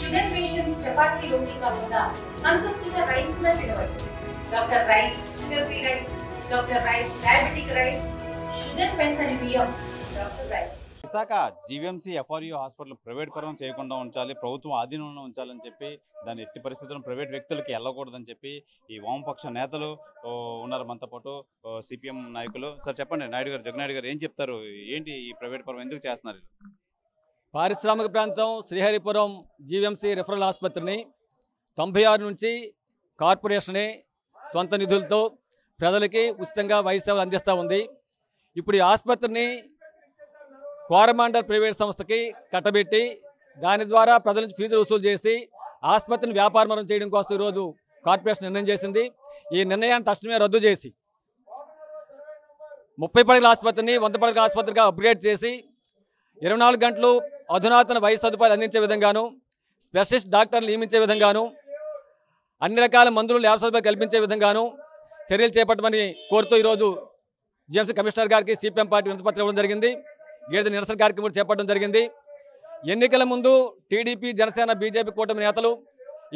Sugar patients chapati రోటీ కాకుండా సంతృప్తిగా rice కూడా తినవచ్చు. Doctor rice, sugar free rice, doctor rice, diabetic rice, sugar పెన్సని బియ్యం, doctor rice. Visakha GVMC FRU hospital private పరం చేయకుండా ఉంచాలి, ప్రభుత్వం ఆధీనంలో ఉంచాలని చెప్పి, దాని ఎట్టి పరిస్థితుల్లో ప్రైవేట్ వ్యక్తులకి వెళ్ళకూడదని చెప్పి ఈ వామపక్ష నేతలు ఉన్నారు మనతో పాటు, సిపిఎం నాయకులు. సార్ చెప్పండి, నాయుడు గారు, జగనాయుడు గారు ఏం చెప్తారు? ఏంటి ఈ ప్రైవేట్ పరం ఎందుకు చేస్తున్నారు? పారిశ్రామిక ప్రాంతం శ్రీహరిపురం జీవీఎంసీ రిఫరల్ ఆసుపత్రిని 96 నుంచి కార్పొరేషనే సొంత నిధులతో ప్రజలకి ఉచితంగా వైద్య సేవలు అందిస్తూ ఉంది. ఇప్పుడు ఈ ఆసుపత్రిని కోరమాండల్ ప్రైవేట్ సంస్థకి కట్టబెట్టి దాని ద్వారా ప్రజల నుంచి ఫీజులు వసూలు చేసి ఆసుపత్రిని వ్యాపారం చేయడం కోసం ఈరోజు కార్పొరేషన్ నిర్ణయం చేసింది. ఈ నిర్ణయాన్ని తక్షణమే రద్దు చేసి 30 పడకల ఆసుపత్రిని 100 పడకల ఆసుపత్రిగా అప్గ్రేడ్ చేసి 24 గంటలు అధునాతన వైద్య సదుపాయాలు అందించే విధంగాను, స్పెషలిస్ట్ డాక్టర్లు నియమించే విధంగాను, అన్ని రకాల మందులు ల్యాబ్ సదుపాయాలు కల్పించే విధంగాను చర్యలు చేపట్టమని కోరుతూ ఈరోజు జీఎంసీ కమిషనర్ గారికి సిపిఎం పార్టీ వినతిపత్రం ఇవ్వడం జరిగింది. గేదె నిరసన కార్యక్రమం చేపట్టడం జరిగింది. ఎన్నికల ముందు టీడీపీ, జనసేన, బీజేపీ కూటమి నేతలు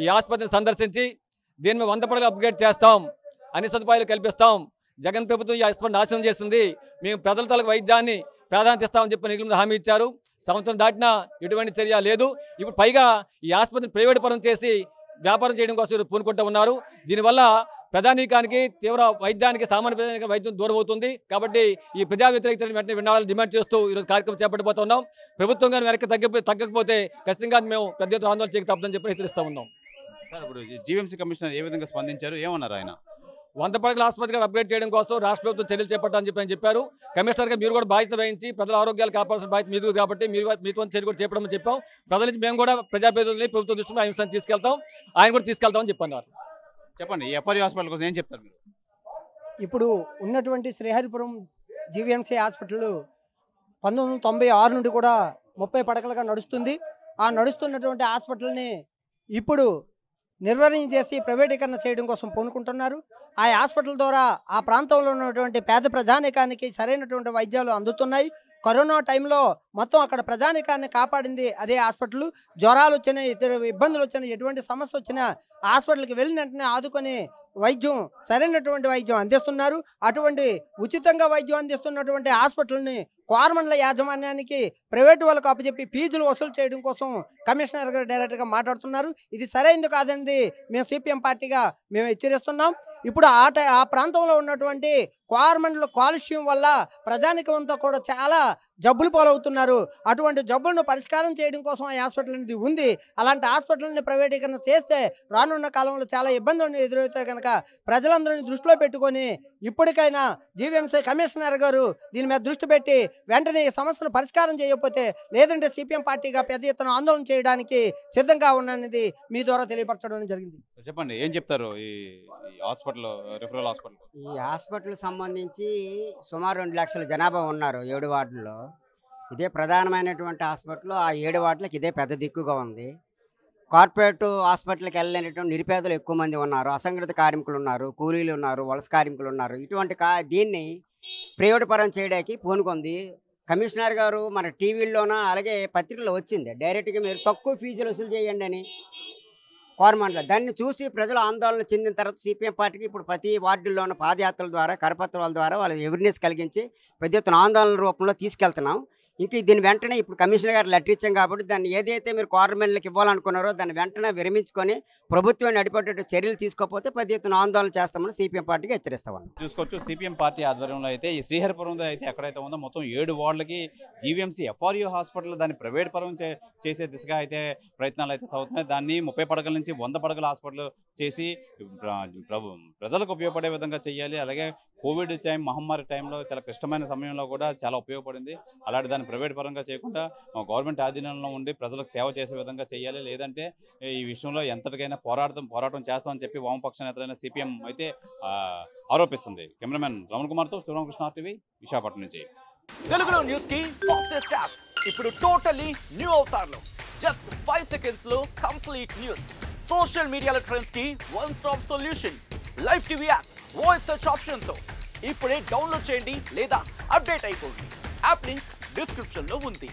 ఈ ఆసుపత్రిని సందర్శించి దీన్ని 100 పడకలు అప్గ్రేడ్ చేస్తాం, అన్ని సదుపాయాలు కల్పిస్తాం, జగన్ ప్రభుత్వం ఈ ఆసుపత్రిని నాశనం చేసింది, మేము ప్రజల తలకు వైద్యాన్ని ప్రాధాన్యత ఇస్తామని చెప్పి ఎన్నికల ముందు హామీ ఇచ్చారు. సంవత్సరం దాటినా ఎటువంటి చర్య లేదు. ఇప్పుడు పైగా ఈ ఆసుపత్రిని ప్రైవేట్ పరం చేసి వ్యాపారం చేయడం కోసం పూనుకుంటూ ఉన్నారు. దీనివల్ల ప్రజానీకానికి, తీవ్ర వైద్యానికి, సామాన్య ప్రజానికి వైద్యం దూరం అవుతుంది. కాబట్టి ఈ ప్రజా వ్యతిరేకతను వెంటనే వినాలని డిమాండ్ చేస్తూ ఈరోజు కార్యక్రమం చేపట్టబోతున్నాం. ప్రభుత్వంగా వెనక్కి తగ్గకపోతే ఖచ్చితంగా మేము పెద్ద ఎత్తున ఆందోళన చేయక తప్పదని చెప్పి హెచ్చరిస్తూ ఉన్నాం. సార్, ఇప్పుడు జీవీఎంసీ కమిషనర్ ఏ విధంగా స్పందించారు, ఏమన్నారు ఆయన? 100 పడకల ఆసుపత్రిగా అప్గ్రేడ్ చేయడం కోసం రాష్ట్ర ప్రభుత్వం చర్యలు చేపట్టాలని చెప్పారు. కమిషనర్గా మీరు కూడా బాధ్యత వహించి ప్రజల ఆరోగ్యాలు కాపాడాల్సిన బాధ్యత మీది కాబట్టి మీతో చర్య కూడా చేపడమని చెప్పాం. ప్రజల నుంచి మేము కూడా ప్రజాప్రతినిధులని ప్రభుత్వం దృష్టిలో ఆ విషయాన్ని తీసుకెళ్తాం, ఆయన కూడా తీసుకెళ్తామని చెప్పన్నారు. చెప్పండి, ఈ ఎఫ్ఆర్యూ హాస్పిటల్ కోసం ఏం చెప్తారు మీరు? ఇప్పుడు ఉన్నటువంటి శ్రీహరిపురం జీవీఎంసీ హాస్పిటల్ 1996 నుండి కూడా 30 పడకలుగా నడుస్తుంది. ఆ నడుస్తున్నటువంటి హాస్పిటల్ని ఇప్పుడు నిర్వహణ చేసి ప్రైవేటీకరణ చేయడం కోసం పూనుకుంటున్నారు. ఆ హాస్పిటల్ ద్వారా ఆ ప్రాంతంలో ఉన్నటువంటి పేద ప్రజానీకానికి సరైనటువంటి వైద్యాలు అందుతున్నాయి. కరోనా టైంలో మొత్తం అక్కడ ప్రజానీకాన్ని కాపాడింది అదే హాస్పిటల్. జ్వరాలు వచ్చినా, ఇతర ఇబ్బందులు వచ్చినా, ఎటువంటి సమస్య వచ్చినా హాస్పిటల్కి వెళ్ళిన వెంటనే ఆదుకొని వైద్యం, సరైనటువంటి వైద్యం అందిస్తున్నారు. అటువంటి ఉచితంగా వైద్యం అందిస్తున్నటువంటి హాస్పిటల్ని కోరమండల యాజమాన్యానికి ప్రైవేటు వాళ్ళకు అప్పచెప్పి ఫీజులు వసూలు చేయడం కోసం కమిషనర్ గారు డైరెక్ట్గా మాట్లాడుతున్నారు. ఇది సరైనది కాదండి, మేము సిపిఎం పార్టీగా మేము హెచ్చరిస్తున్నాం. ఇప్పుడు ఆ ప్రాంతంలో ఉన్నటువంటి కోరమండల కాలుష్యం వల్ల ప్రజానికమంతా కూడా చాలా జబ్బులు పాలవుతున్నారు. అటువంటి జబ్బులను పరిష్కారం చేయడం కోసం ఆ హాస్పిటల్ అనేది ఉంది. అలాంటి హాస్పిటల్ని ప్రైవేటీకరణ చేస్తే రానున్న కాలంలో చాలా ఇబ్బందులు ఎదురవుతాయి. కనుక ప్రజలందరినీ దృష్టిలో పెట్టుకొని ఇప్పటికైనా జీవీఎంసీ కమిషనర్ గారు దీని మీద దృష్టి పెట్టి వెంటనే ఈ సమస్యను పరిష్కారం చేయకపోతే, లేదంటే సిపిఎం పార్టీగా పెద్ద ఎత్తున ఆందోళన చేయడానికి సిద్ధంగా ఉన్నది మీ ద్వారా తెలియపరచడం జరిగింది. చెప్పండి, ఏం చెప్తారు ఈ హాస్పిటల్, రిఫరల్ హాస్పిటల్? ఈ హాస్పిటల్ సంబంధించి సుమారు 2 లక్షల జనాభా ఉన్నారు 7 వార్డుల్లో. ఇదే ప్రధానమైనటువంటి హాస్పిటల్. ఆ 7 వార్డులకు ఇదే పెద్ద దిక్కుగా ఉంది. కార్పొరేట్ హాస్పిటల్కి వెళ్ళలేనటువంటి నిరుపేదలు ఎక్కువ మంది ఉన్నారు, అసంఘటిత కార్మికులు ఉన్నారు, కూలీలు ఉన్నారు, వలస కార్మికులు ఉన్నారు. ఇటువంటి దీన్ని ప్రైవేట్ పరం చేయడానికి పూనుకుంది. కమిషనర్ గారు మన టీవీల్లోన అలాగే పత్రికల్లో వచ్చింది, డైరెక్ట్గా మీరు తక్కువ ఫీజులు వసూలు చేయండి అని కోరమండల. దాన్ని చూసి ప్రజలు ఆందోళన చెందిన తర్వాత సిపిఎం పార్టీకి ఇప్పుడు ప్రతి వార్డుల్లోనూ పాదయాత్రల ద్వారా, కరపత్రాల ద్వారా వాళ్ళ అవేర్నెస్ కలిగించి పెద్ద ఎత్తున ఆందోళన రూపంలో తీసుకెళ్తున్నాం. ఇంక దీని వెంటనే ఇప్పుడు కమిషనర్ గారు లెటర్ ఇచ్చాం కాబట్టి దాన్ని ఏదైతే మీరు గవర్నమెంట్లకు ఇవ్వాలనుకున్నారో దాన్ని వెంటనే విరమించుకొని ప్రభుత్వాన్ని అడిపేటట్టు చర్యలు తీసుకోకపోతే పెద్ద ఎత్తున ఆందోళన చేస్తామని సిపిఎం పార్టీకి హెచ్చరిస్తామని చూసుకోవచ్చు. సిపిఎం పార్టీ ఆధ్వర్యంలో అయితే ఈ శ్రీహరిపురంలో అయితే ఎక్కడైతే ఉందో మొత్తం 7 వార్డులకి జీవీఎంసీ ఎఫ్ఆర్యూ హాస్పిటల్ దాన్ని ప్రైవేట్ పరం చేసే దిశగా అయితే ప్రయత్నాలు అయితే సాగుతున్నాయి. దాన్ని 30 పడకల నుంచి 100 పడకల హాస్పిటల్ చేసి ప్రజలకు ఉపయోగపడే విధంగా చేయాలి. అలాగే కోవిడ్ టైం, మహమ్మారి టైంలో చాలా క్లిష్టమైన సమయంలో కూడా చాలా ఉపయోగపడింది. అలాంటి దాన్ని ప్రైవేట్ పరంగా చేయకుండా గవర్నమెంట్ ఆధీనంలో ఉండి ప్రజలకు సేవ చేసే విధంగా చేయాలి. లేదంటే ఈ విషయంలో ఎంతటికైనా పోరాటం చేస్తామని చెప్పి వామపక్ష నేతలైన సిపిఎం అయితే ఆరోపిస్తుంది. కెమెరామెన్ రమణ కుమార్తో శివరామకృష్ణ, టీవీ, విశాఖపట్నం నుంచి. తెలుగులో న్యూస్ కి ఫాస్టెస్ట్ యాప్ ఇప్పుడు టోటల్లీ న్యూ అవతార్లో జస్ట్ 5 సెకండ్స్ లో కంప్లీట్ న్యూస్. సోషల్ మీడియాలో ట్రెండ్స్ కి one stop solution. Live TV app voice search option తో ఇప్పుడే డౌన్లోడ్ చేయండి లేదా అప్డేట్ అయిపోండి. యాప్ లింక్ డిస్క్రిప్షన్ లో ఉంది.